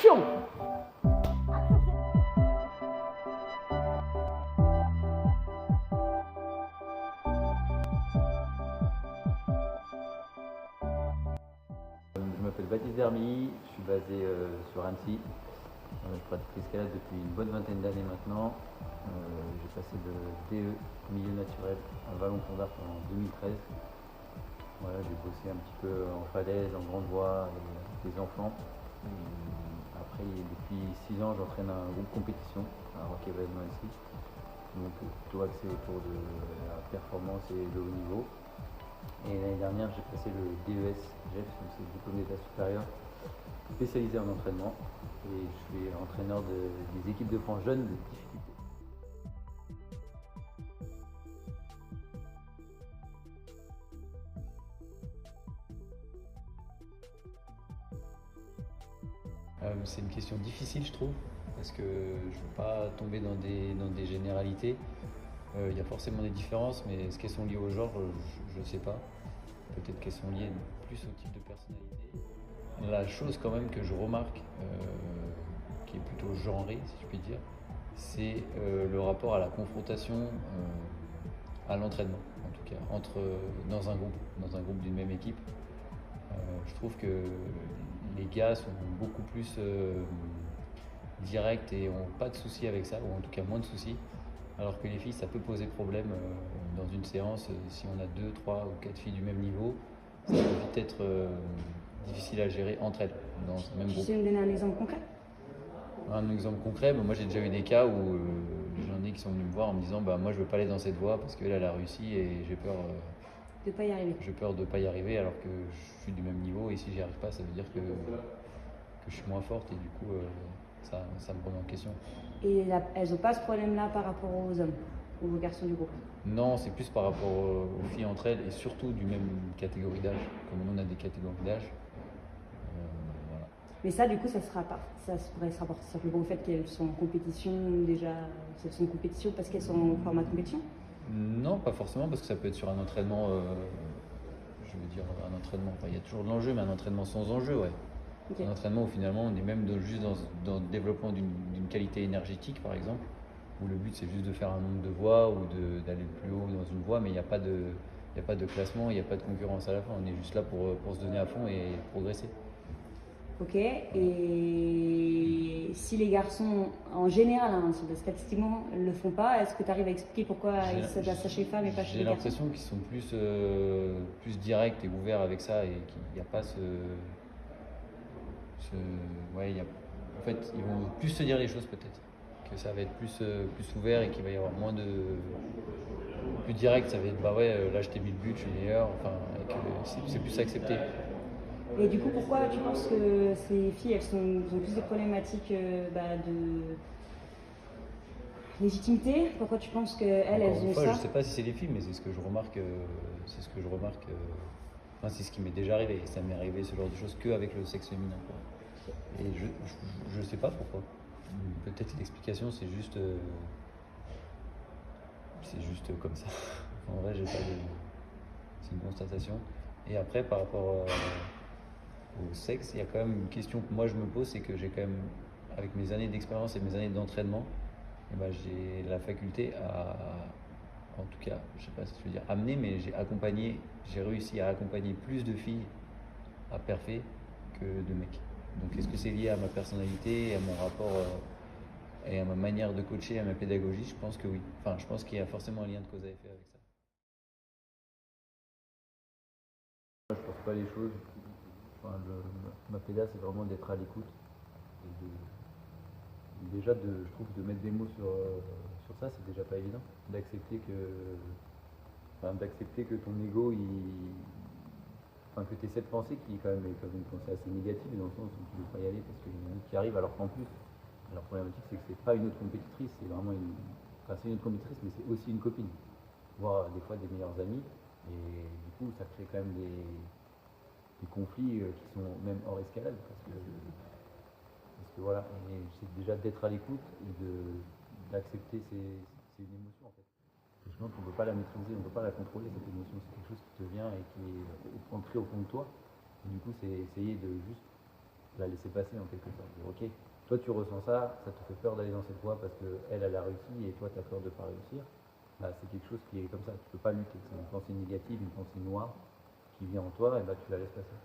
Action! Je m'appelle Baptiste Dermy, je suis basé sur Annecy. Je pratique l'escalade depuis une bonne vingtaine d'années maintenant. J'ai passé le DE milieu naturel à Vallon-Pont-d'Arc en 2013. Voilà, j'ai bossé un petit peu en falaise, en grande voie, avec des enfants. Et après, depuis 6 ans, j'entraîne un groupe compétition à Rock Événement ici. Donc plutôt axé autour de la performance et le haut niveau. Et l'année dernière, j'ai passé le DES GEF, donc c'est le diplôme d'état supérieur, spécialisé en entraînement. Et je suis entraîneur des équipes de France jeunes de difficulté. C'est une question difficile, je trouve, parce que je ne veux pas tomber dans des généralités. Il y a forcément des différences, mais est-ce qu'elles sont liées au genre, je ne sais pas. Peut-être qu'elles sont liées plus au type de personnalité. La chose quand même que je remarque, qui est plutôt genrée, si je puis dire, c'est le rapport à la confrontation, à l'entraînement, en tout cas, dans un groupe d'une même équipe. Je trouve que les gars sont beaucoup plus directs et n'ont pas de soucis avec ça, ou en tout cas moins de soucis. Alors que les filles, ça peut poser problème dans une séance. Si on a 2, 3 ou 4 filles du même niveau, ça peut vite être difficile à gérer entre elles, dans ce même Tu groupe. sais me donner un exemple concret? Un exemple concret, moi j'ai déjà eu des cas où j'en ai qui sont venus me voir en me disant moi je veux pas aller dans cette voie parce qu'elle elle a réussi et j'ai peur De pas y arriver. de pas y arriver alors que je suis du même niveau et si j'y arrive pas ça veut dire que je suis moins forte et du coup ça me remet en question. Et elles n'ont pas ce problème-là par rapport aux hommes, aux garçons du groupe? Non, c'est plus par rapport aux filles entre elles et surtout du même catégorie d'âge. Comme nous on a des catégories d'âge. Voilà. Mais ça, du coup, ça pourrait se rapporter simplement au fait qu'elles sont en compétition déjà. Elles sont en compétition parce qu'elles sont en format compétition? Non, pas forcément, parce que ça peut être sur un entraînement, je veux dire un entraînement, enfin, il y a toujours de l'enjeu, mais un entraînement sans enjeu, ouais. Okay. Un entraînement où finalement on est même juste dans le développement d'une qualité énergétique, par exemple, où le but c'est juste de faire un nombre de voies ou d'aller plus haut dans une voie, mais il n'y a pas de classement, il n'y a pas de concurrence à la fin, on est juste là pour se donner à fond et progresser. Ok, et si les garçons, en général, statistiquement, ne le font pas, est-ce que tu arrives à expliquer pourquoi ils s'adressent chez les femmes et pas chez les garçons? J'ai l'impression qu'ils sont plus directs et ouverts avec ça et qu'il n'y a pas en fait, ils vont plus se dire les choses peut-être. Que ça va être plus ouvert et qu'il va y avoir moins de. Plus direct, ça va être là je t'ai mis le but, je suis meilleur, enfin, et que c'est plus accepté. Et du coup, pourquoi tu penses que ces filles, elles ont plus de problématiques de légitimité? Pourquoi tu penses qu'elles ont ça? Je sais pas si c'est les filles, mais c'est ce que je remarque. Enfin, c'est ce qui m'est déjà arrivé. Et ça m'est arrivé ce genre de choses qu'avec le sexe féminin. Quoi. Et je sais pas pourquoi. Peut-être l'explication c'est juste comme ça. En vrai, j'ai pas de. C'est une constatation. Et après, par rapport au sexe, il y a quand même une question que moi je me pose, c'est que j'ai quand même, avec mes années d'expérience et mes années d'entraînement, j'ai la faculté à, en tout cas, je sais pas si je veux dire amener, mais j'ai réussi à accompagner plus de filles à parfait que de mecs. Donc est-ce que c'est lié à ma personnalité, à mon rapport et à ma manière de coacher, à ma pédagogie? Je pense que oui. Enfin, je pense qu'il y a forcément un lien de cause à effet avec ça. Je ne force pas les choses. Enfin, ma péda, c'est vraiment d'être à l'écoute. Déjà, je trouve de mettre des mots sur ça, c'est déjà pas évident. D'accepter que ton ego, que tu aies cette pensée qui quand même est comme une pensée assez négative, dans le sens où tu ne veux pas y aller parce qu'il y en a qui arrive, alors qu'en plus, la problématique c'est que c'est pas une autre compétitrice, c'est vraiment c'est une autre compétitrice, mais c'est aussi une copine, voire des fois des meilleures amies, et du coup ça crée quand même des conflits qui sont même hors escalade, parce que voilà, et c'est déjà d'être à l'écoute et d'accepter c'est une émotion en fait. Et je pense qu'on ne peut pas la maîtriser, on ne peut pas la contrôler cette émotion, c'est quelque chose qui te vient et qui est ancré au fond de toi. Et du coup c'est essayer de juste la laisser passer en quelque sorte. Dire, ok, toi tu ressens ça, ça te fait peur d'aller dans cette voie parce qu'elle a réussi et toi tu as peur de ne pas réussir. Bah, c'est quelque chose qui est comme ça, tu ne peux pas lutter. C'est une pensée négative, une pensée noire qui vient en toi, et bah, tu la laisses passer.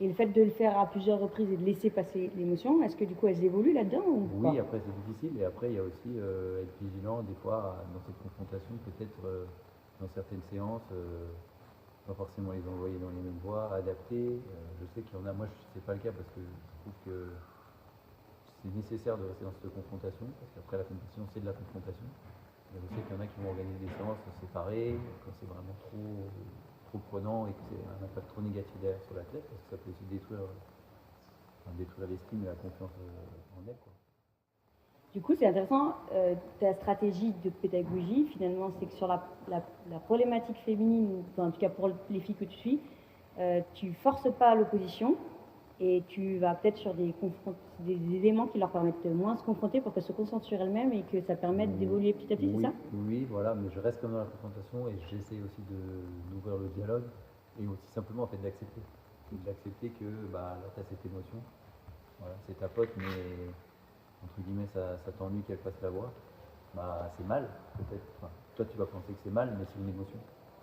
Et le fait de le faire à plusieurs reprises et de laisser passer l'émotion, est-ce que du coup elles évoluent là-dedans ou Oui, pas? après c'est difficile, et après il y a aussi être vigilant des fois dans cette confrontation, peut-être dans certaines séances, pas forcément les envoyer dans les mêmes voies, adapter. Je sais qu'il y en a, moi c'est pas le cas parce que je trouve que c'est nécessaire de rester dans cette confrontation, parce qu'après la compétition c'est de la confrontation. Et je sais qu'il y en a qui vont organiser des séances séparées, quand c'est vraiment trop prenant et que c'est un impact trop négatif derrière sur l'athlète, parce que ça peut aussi détruire l'estime et la confiance en elle, quoi. Du coup, c'est intéressant, ta stratégie de pédagogie, finalement, c'est que sur la problématique féminine, enfin, en tout cas pour les filles que tu suis, tu forces pas l'opposition et tu vas peut-être sur des éléments qui leur permettent de moins se confronter pour qu'elles se concentrent sur elles-mêmes et que ça permette d'évoluer petit à petit, Oui, c'est ça? oui, voilà, mais je reste comme dans la confrontation et j'essaie aussi d'ouvrir le dialogue et aussi simplement en fait d'accepter. D'accepter que bah, là tu as cette émotion, voilà, c'est ta pote, mais entre guillemets ça t'ennuie qu'elle passe la voix. Bah, c'est mal, peut-être. Enfin, toi, tu vas penser que c'est mal, mais c'est une émotion.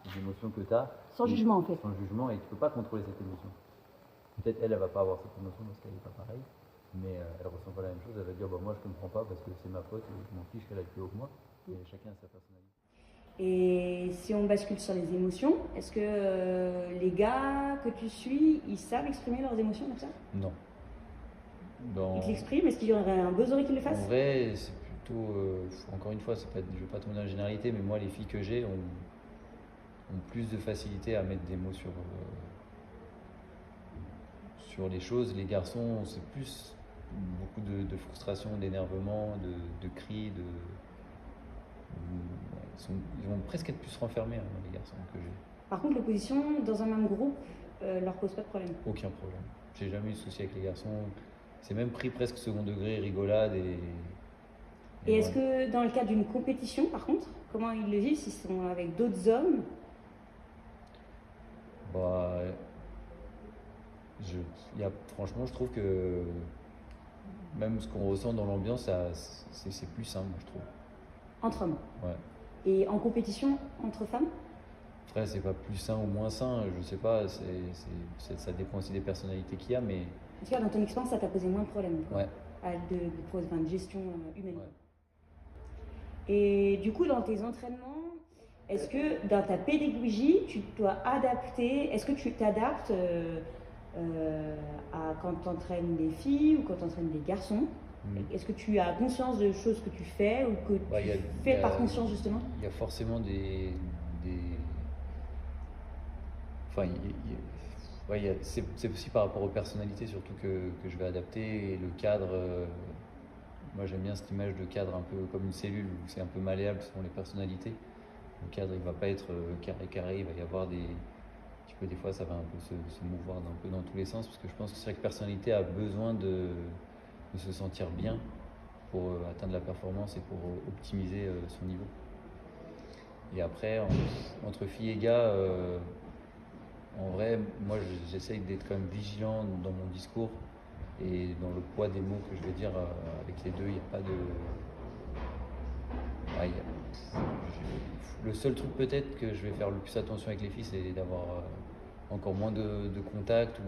C'est une émotion que tu as. Sans jugement, en fait. Sans jugement, et tu ne peux pas contrôler cette émotion. Peut-être elle va pas avoir cette émotion parce qu'elle n'est pas pareille, mais elle ressent pas la même chose. Elle va dire bah, moi, je comprends pas parce que c'est ma pote et je m'en fiche qu'elle aille plus haut que moi. Mais chacun a sa personnalité. Et si on bascule sur les émotions, est-ce que les gars que tu suis, ils savent exprimer leurs émotions comme ça? Non. Ils l'expriment? Est-ce qu'il y aurait un besoin qu'ils le fassent? En vrai, c'est plutôt. Encore une fois, je ne vais pas tomber dans la généralité, mais moi, les filles que j'ai ont plus de facilité à mettre des mots sur les choses. Les garçons, c'est plus beaucoup de frustration, d'énervement, de cris, ils vont presque être plus renfermés, hein, les garçons que j'ai. Par contre, l'opposition dans un même groupe leur pose pas de problème? Aucun problème. J'ai jamais eu de souci avec les garçons. C'est même pris presque second degré, rigolade et est-ce que dans le cas d'une compétition, par contre, comment ils le vivent s'ils sont avec d'autres hommes? Bah, franchement, je trouve que même ce qu'on ressent dans l'ambiance, c'est plus simple, je trouve. Entre hommes? Ouais. Et en compétition, entre femmes? Après, c'est pas plus sain ou moins sain, je sais pas, ça dépend aussi des personnalités qu'il y a, mais. En tout cas, dans ton expérience, ça t'a posé moins de problèmes. Ouais. De gestion humaine. Ouais. Et du coup, dans tes entraînements, est-ce que dans ta pédagogie, tu dois adapter, est-ce que tu t'adaptes à quand tu entraînes des filles ou quand tu entraînes des garçons? Est-ce que tu as conscience de choses que tu fais ou que tu fais par conscience justement? Il y a forcément Enfin, c'est aussi par rapport aux personnalités surtout que je vais adapter, et le cadre. Moi j'aime bien cette image de cadre un peu comme une cellule où c'est un peu malléable selon les personnalités. Le cadre il va pas être carré, il va y avoir des fois ça va un peu se mouvoir un peu dans tous les sens, parce que je pense que chaque personnalité a besoin de se sentir bien pour atteindre la performance et pour optimiser son niveau. Et après, entre filles et gars, en vrai, moi j'essaye d'être quand même vigilant dans mon discours et dans le poids des mots que je vais dire avec les deux. Il n'y a pas de. Le seul truc peut-être que je vais faire le plus attention avec les filles, c'est d'avoir encore moins de contact ou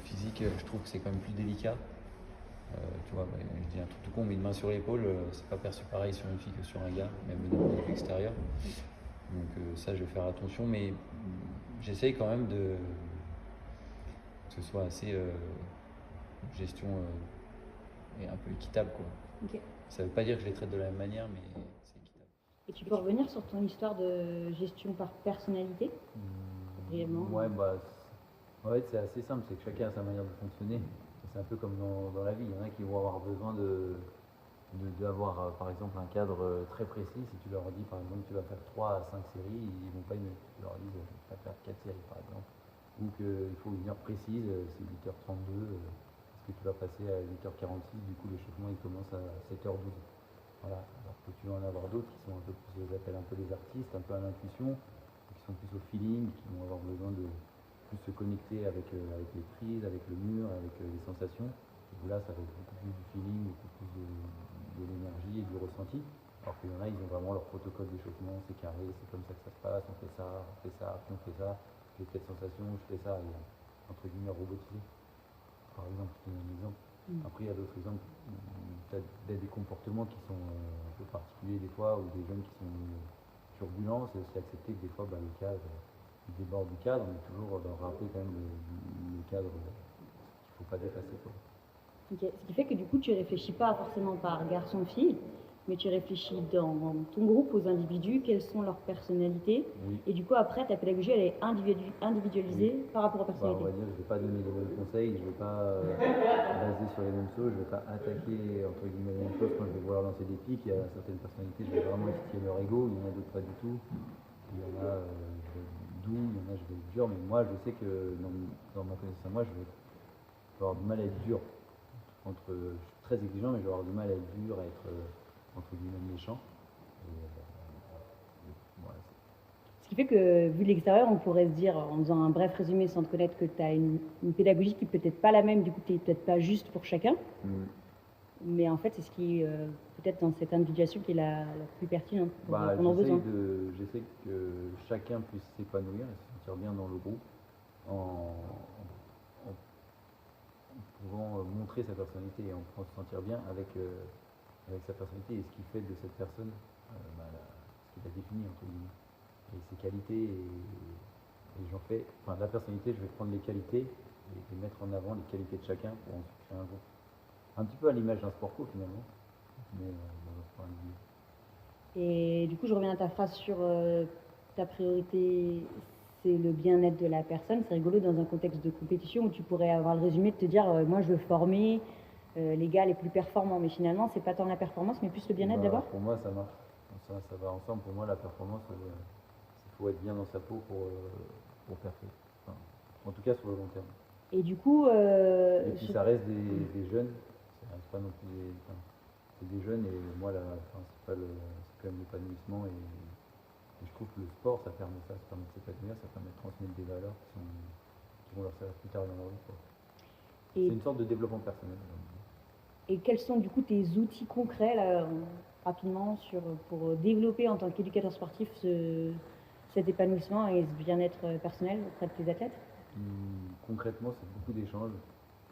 physique. Je trouve que c'est quand même plus délicat. Tu vois, je dis un truc tout con, mais une main sur l'épaule, c'est pas perçu pareil sur une fille que sur un gars, même d'un point de vue extérieur. Donc ça, je vais faire attention, mais j'essaye quand même que ce soit assez gestion et un peu équitable, quoi. Okay. Ça veut pas dire que je les traite de la même manière, mais c'est équitable. Et tu peux revenir sur ton histoire de gestion par personnalité, réellement? Ouais, ouais, c'est assez simple, c'est que chacun a sa manière de fonctionner. C'est un peu comme dans la vie, il y en a qui vont avoir besoin d'avoir par exemple un cadre très précis. Si tu leur dis par exemple tu vas faire 3 à 5 séries, ils vont pas aimer. Tu leur dis tu vas faire 4 séries par exemple. Ou qu'il faut une heure précise, c'est 8h32, parce que tu vas passer à 8h46, du coup l'échauffement il commence à 7h12. Voilà. Alors que tu vas en avoir d'autres qui sont un peu plus, je les appelle un peu les artistes, un peu à l'intuition, qui sont plus au feeling, qui vont avoir besoin de plus se connecter avec les prises, avec le mur, avec les sensations. Où là, ça va être beaucoup plus du feeling, beaucoup plus de l'énergie et du ressenti. Alors qu'il y en a, ils ont vraiment leur protocole d'échauffement, c'est carré, c'est comme ça que ça se passe, on fait ça, puis on fait ça, j'ai cette sensation, je fais ça, et entre guillemets robotisé. Par exemple, je te donne un exemple. Après, il y a d'autres exemples, tu as des comportements qui sont un peu particuliers des fois, ou des jeunes qui sont turbulents, c'est aussi accepter que des fois, le cadre, il déborde du cadre, mais toujours leur rappeler quand même le cadre qu'il ne faut pas dépasser, quoi. Ok. Ce qui fait que du coup, tu réfléchis pas forcément par garçon-fille, mais tu réfléchis dans ton groupe aux individus, quelles sont leurs personnalités. Oui. Et du coup, après, ta pédagogie, elle est individualisée par rapport aux On personnalités. va dire, je ne vais pas donner les mêmes conseils, je ne vais pas baser sur les mêmes choses, je ne vais pas attaquer entre guillemets les mêmes choses quand je vais vouloir lancer des pics. Il y a certaines personnalités, je vais vraiment titiller leur ego, il y en a d'autres pas du tout. Il y en a, je vais être doux, il y en a, je vais être dur, mais moi, je sais que dans ma connaissance à moi, je vais avoir du mal à être dur. Je suis très exigeant, mais je vais avoir du mal à être dur, à être entre guillemets méchant. Et, voilà. Ce qui fait que, vu de l'extérieur, on pourrait se dire, en faisant un bref résumé sans te connaître, que tu as une pédagogie qui peut être pas la même, du coup, tu n'es peut-être pas juste pour chacun. Mais en fait, c'est ce qui, peut-être dans cette individuation, qui est la plus pertinente pour répondre aux besoins. J'essaie que chacun puisse s'épanouir et se sentir bien dans le groupe en pouvant montrer sa personnalité et en pouvant se sentir bien avec sa personnalité et ce qui fait de cette personne ce qui la définit, entre guillemets. Et ses qualités, et j'en fais, la personnalité, je vais prendre les qualités et mettre en avant les qualités de chacun pour ensuite créer un groupe. Un petit peu à l'image d'un sport co finalement, mais dans un sport individuel. Et du coup, je reviens à ta phrase sur ta priorité, c'est le bien-être de la personne. C'est rigolo dans un contexte de compétition où tu pourrais avoir le résumé de te dire moi je veux former les gars les plus performants, mais finalement c'est pas tant la performance mais plus le bien-être d'abord. Pour moi ça marche, ça va ensemble. Pour moi la performance, il faut être bien dans sa peau pour performer, en tout cas sur le long terme. Et du coup et puis ça reste des jeunes, ça reste pas non plus c'est des jeunes, et moi la principale c'est quand même l'épanouissement, et je trouve que le sport ça permet de s'épanouir, ça permet de transmettre des valeurs qui vont leur servir plus tard dans leur vie. C'est une sorte de développement personnel. Et quels sont du coup tes outils concrets là, rapidement pour développer en tant qu'éducateur sportif cet épanouissement et ce bien-être personnel auprès de tes athlètes? Concrètement, c'est beaucoup d'échanges,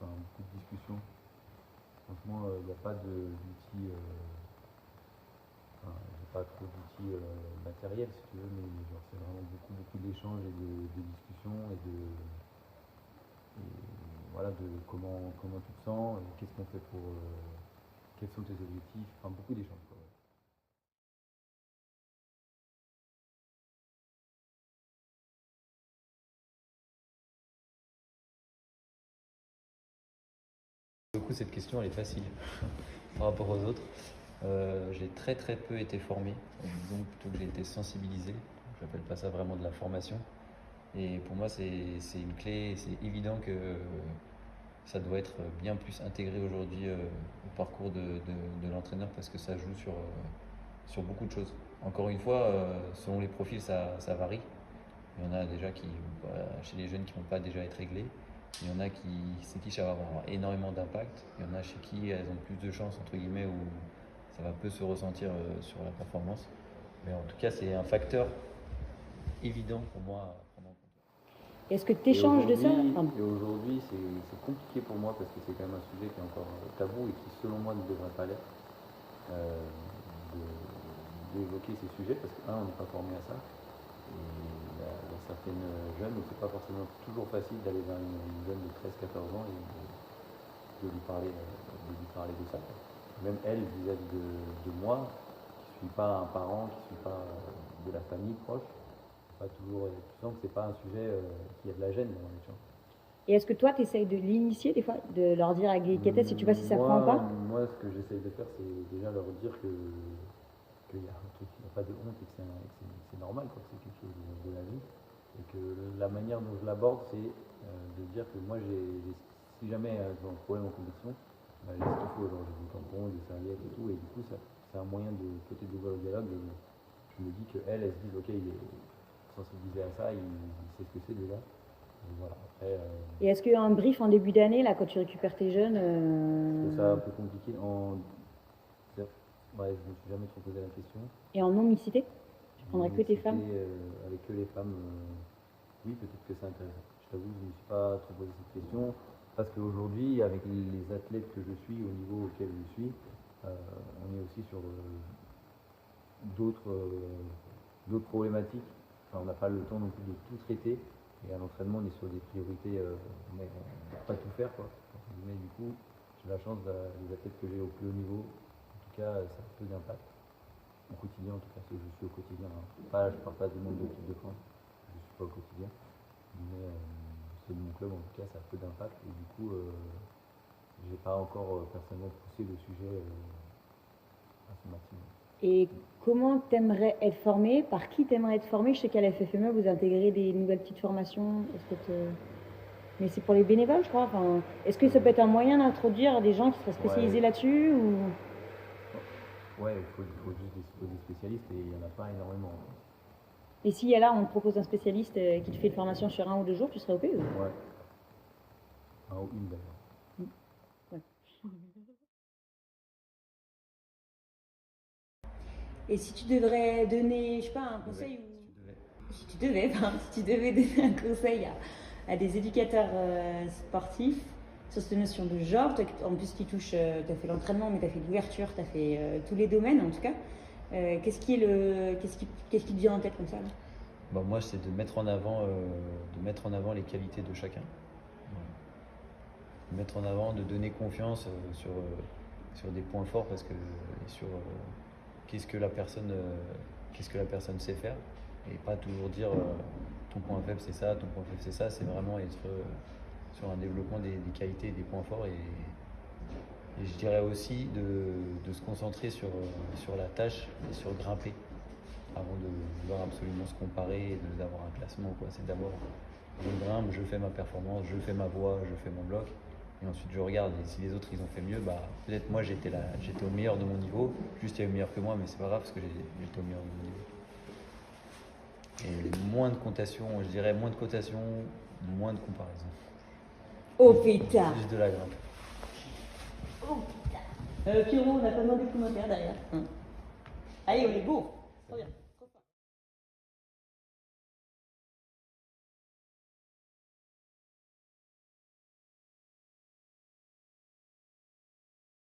beaucoup de discussions. Franchement, il n'y a pas d'outils, j'ai pas trop d'outils matériels si tu veux, mais c'est vraiment beaucoup d'échanges et de discussions et voilà, de comment tu te sens, qu'est-ce qu'on fait pour, quels sont tes objectifs, beaucoup d'échanges. Du coup, cette question, elle est facile par rapport aux autres. J'ai très peu été formé, disons plutôt que j'ai été sensibilisé. Je n'appelle pas ça vraiment de la formation. Et pour moi, c'est une clé, c'est évident que ça doit être bien plus intégré aujourd'hui au parcours de l'entraîneur, parce que ça joue sur beaucoup de choses. Encore une fois, selon les profils, ça varie. Il y en a déjà chez les jeunes qui ne vont pas déjà être réglés. Il y en a c'est qui ça va avoir énormément d'impact. Il y en a chez qui elles ont plus de chance, entre guillemets, où ça va peu se ressentir sur la performance. Mais en tout cas, c'est un facteur évident pour moi à prendre en compte. Est-ce que tu échanges de ça? Et aujourd'hui, c'est compliqué pour moi parce que c'est quand même un sujet qui est encore tabou et qui, selon moi, ne devrait pas l'être, d'évoquer ces sujets parce que, on n'est pas formé à ça. Et il y a certaines jeunes où c'est pas forcément toujours facile d'aller vers une jeune de 13-14 ans et de lui parler de ça. Même elle, vis-à-vis de moi, qui ne suis pas un parent, qui ne suis pas de la famille proche, pas toujours, tu sens que c'est pas un sujet qui a de la gêne dans les gens. Et est-ce que toi, tu essayes de l'initier des fois, de leur dire avec délicatesse si tu vois si ça prend pas? Moi, ce que j'essaye de faire, c'est déjà leur dire qu'il y a un truc, qu'il n'y a pas de honte et que c'est normal, que c'est quelque chose de la vie. Et que la manière dont je l'aborde, c'est de dire que moi, si jamais j'ai un problème en compétition, j'ai ce qu'il faut, genre j'ai des tampons, des serviettes et tout, et du coup, c'est un moyen de peut-être d'ouvrir le dialogue. Et je me dis qu'elle se dit, ok, il est sensibilisé à ça, il sait ce que c'est déjà. Voilà. Après, Et est-ce qu'un brief en début d'année, là, quand tu récupères tes jeunes, c'est ça un peu compliqué. Ouais, je me suis jamais trop posé la question. et en non-mixité, tu prendrais que tes Mixité, femmes? avec que les femmes, oui, peut-être que c'est intéressant. Je t'avoue, je ne me suis pas trop posé cette question. Parce qu'aujourd'hui, avec les athlètes que je suis, au niveau auquel je suis, on est aussi sur d'autres d'autres problématiques. Enfin, on n'a pas le temps non plus de tout traiter. Et à l'entraînement, on est sur des priorités, mais on ne peut pas tout faire, quoi. Mais du coup, j'ai la chance, les athlètes que j'ai au plus haut niveau, en tout cas, ça a peu d'impact. Au quotidien, en tout cas, ce que je suis au quotidien. Hein. Pas, je ne parle pas du monde de l'équipe de France, je ne suis pas au quotidien. Mais c'est de mon club, en tout cas, ça a peu d'impact. Et du coup, j'ai pas encore personnellement poussé le sujet à son maximum. Et comment t'aimerais être formé? Par qui t'aimerais être formé? Je sais qu'à la FFME, vous intégrez des nouvelles petites formations. Mais c'est pour les bénévoles, je crois. Enfin, est-ce que ça peut être un moyen d'introduire des gens qui seraient spécialisés là-dessus ou... Ouais, il faut juste des spécialistes et il n'y en a pas énormément. Et si là, on te propose un spécialiste qui te fait une formation sur 1 ou 2 jours, tu serais OP ou... Ouais. Un ou une d'ailleurs. Ouais. Et si tu devrais donner, je sais pas, un conseil si tu devais donner un conseil à des éducateurs sportifs sur cette notion de genre, toi, en plus qui touche, tu as fait l'entraînement, mais tu as fait l'ouverture, tu as fait tous les domaines en tout cas, qu'est-ce qui te vient en tête comme ça là? Bon, moi, c'est de mettre en avant les qualités de chacun. De mettre en avant, de donner confiance sur des points forts parce que sur qu'est-ce que la personne sait faire et pas toujours dire ton point faible c'est ça, ton point faible c'est ça. C'est vraiment être sur un développement des qualités et des points forts et je dirais aussi de se concentrer sur la tâche et sur grimper avant de vouloir absolument se comparer et d'avoir un classement, quoi. C'est d'abord je grimpe, je fais ma performance, je fais ma voix, je fais mon bloc et ensuite je regarde et si les autres ils ont fait mieux, bah peut-être moi j'étais au meilleur de mon niveau, juste il y a eu meilleur que moi mais c'est pas grave parce que j'étais au meilleur de mon niveau. Et moins de cotation, je dirais moins de cotation, moins de comparaison. Oh putain! Juste de la grimpe. Oh putain! Pierrot, on n'a pas demandé de commentaire derrière. Allez, on est beau! Très bien.